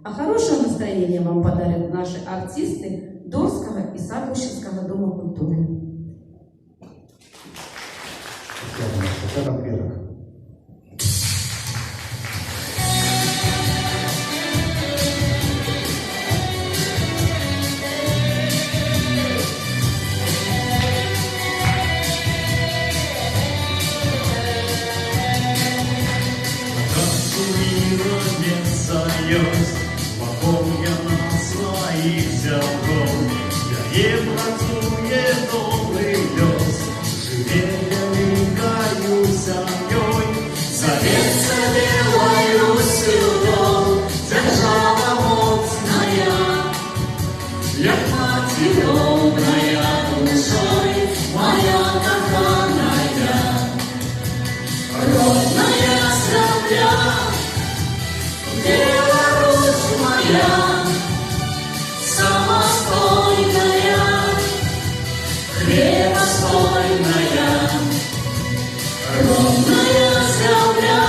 А хорошее настроение вам подарят наши артисты Дорского и Садовщинского дома культуры. Это во-первых. Я на своих зеркал, я не працує добрий льос, живе великою семьей, зовется белою силой, держава моцная, як мать добрая душой, моя коханая, родная земля. Беларусь моя, самостойная, хлебостойная, родная земля.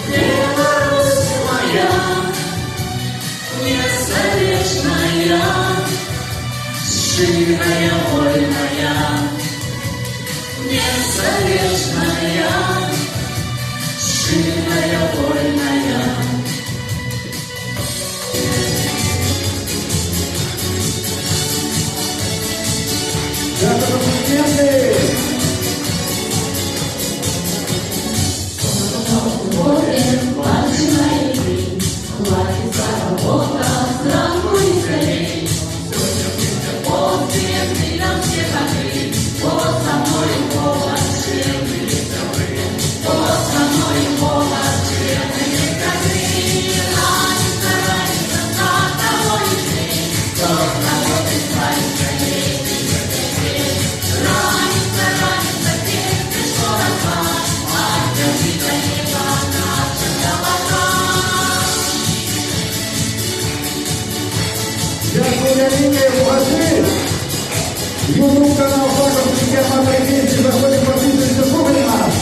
Беларусь моя, незавечная, щирая, вольная, незавечная, щирая, вольная. YouTube канал Флаговский аматор песни, заходим подписываться, слушаем нас.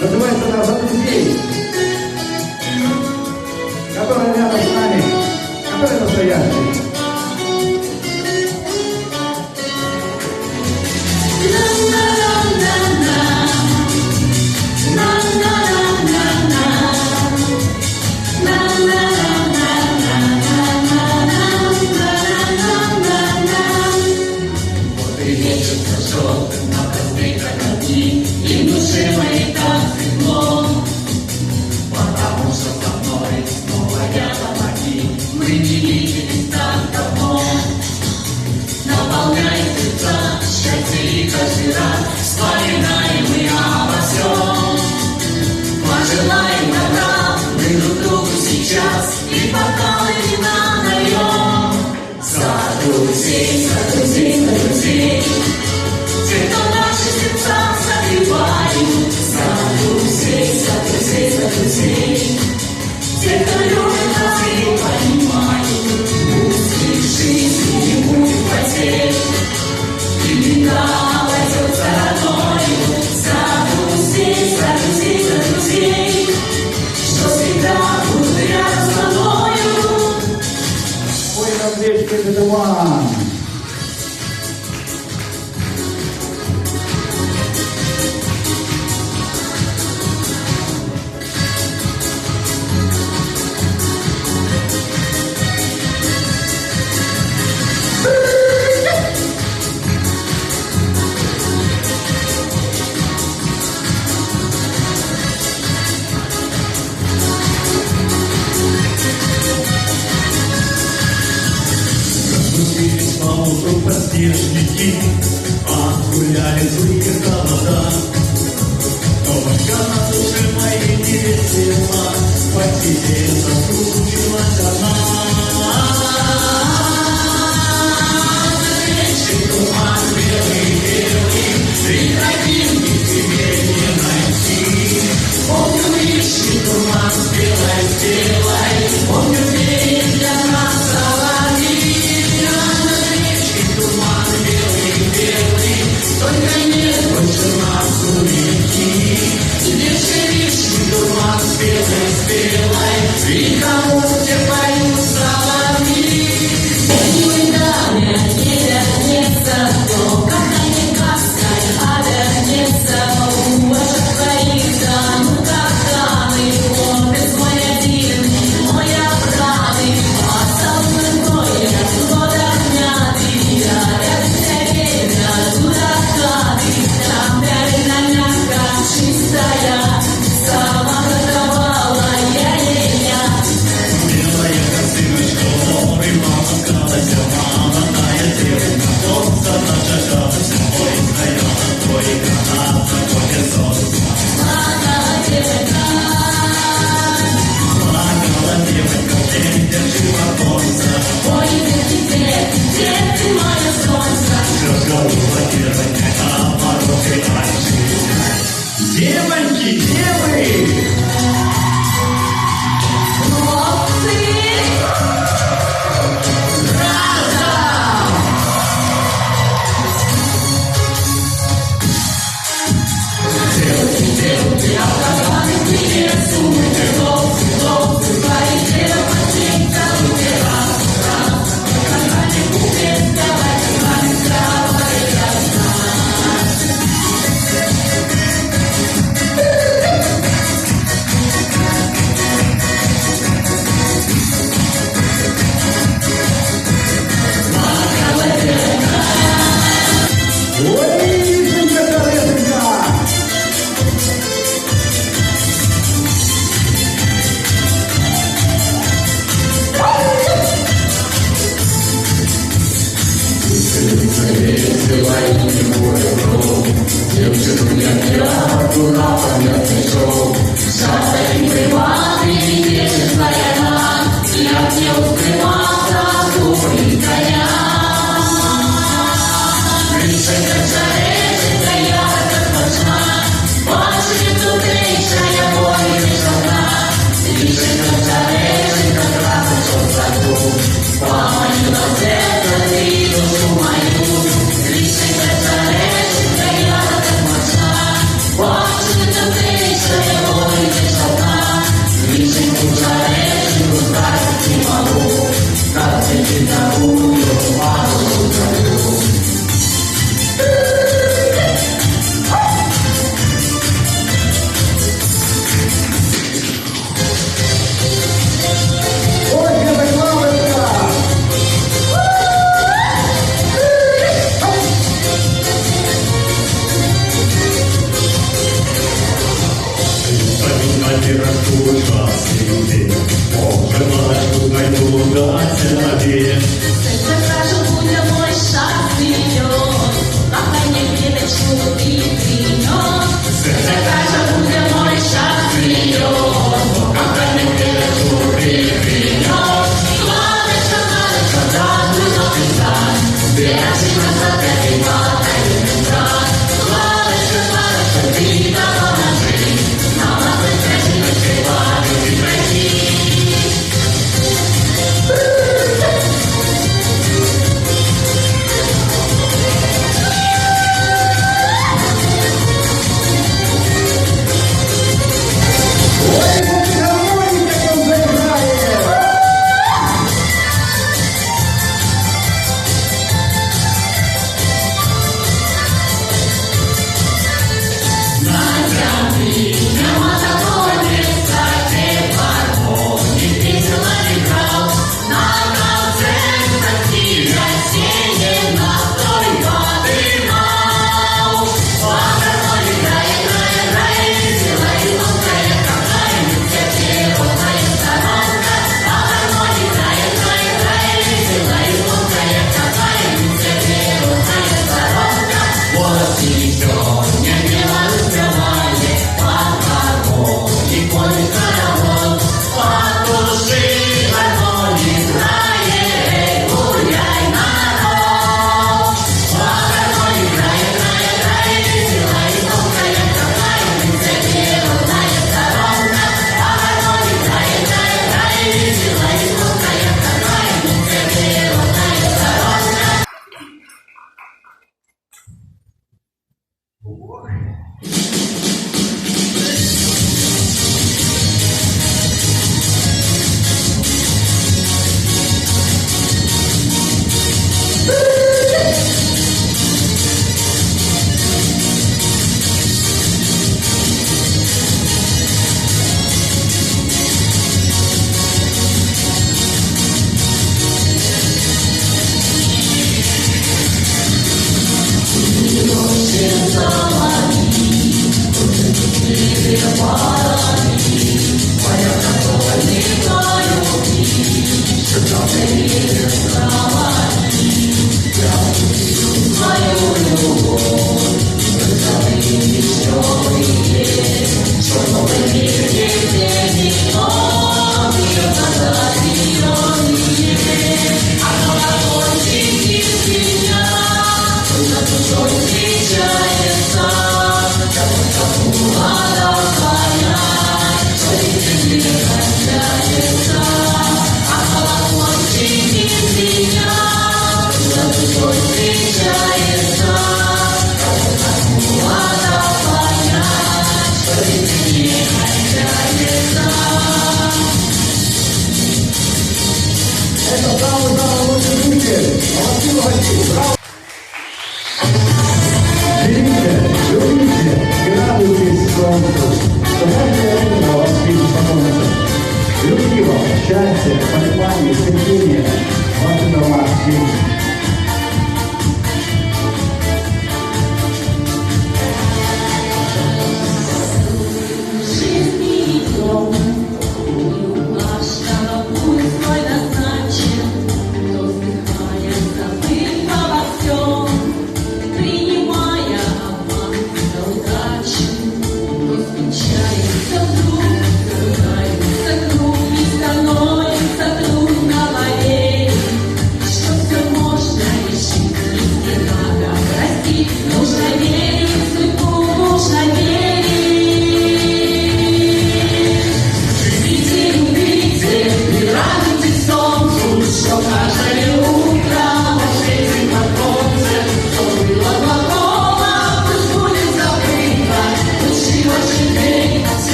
Называется она «За друзей», которая рядом с нами, которая настоящая. Na na na na na na na na na. друзей, за друзей, за друзей. Те, кто наши сердца согревают, за друзей, за друзей, за друзей. Те, кто любит нас и понимают, пусть в жизни не будет потерь. И беда пойдет стороною, за друзей, за друзей, за друзей. Что всегда будут рядом с тобою. Ой, Андреевич, это вам. Разбудились поутру подснежники, отгуляли злые холода. Только на душе моей не весела, посидеть заскучилась она. Вечный туман белый-белый, три тропинки тебе не найти. Помню вечный туман белой-белой, помню пение для нас соловьи. Туман белый-белый, только нет больше нас у реки. Лишь вишни туман белой-белой, и кому где поют соловьи. Никуда не вернется, кто как-никакой обернется. У ваших твоих дам, как даны, хлопец мой один, мой обратный. Поцелуй мой, водохнятый, опять время дуракатый. Там реально мягко, чистая, сама готовала я. Белая косыночка, ой, мама сказалась, молодая девушка, солнце зажигалось, ой, стояла только на законе солнца. Плакала девочка, день держи оконца, Ой, где ты, мое солнце? разговора девочка, а порог и дальше. Девоньки, девы! Но ты Ой, Лизонька, Колесенька. Ой, поки гармоніка там заіграє.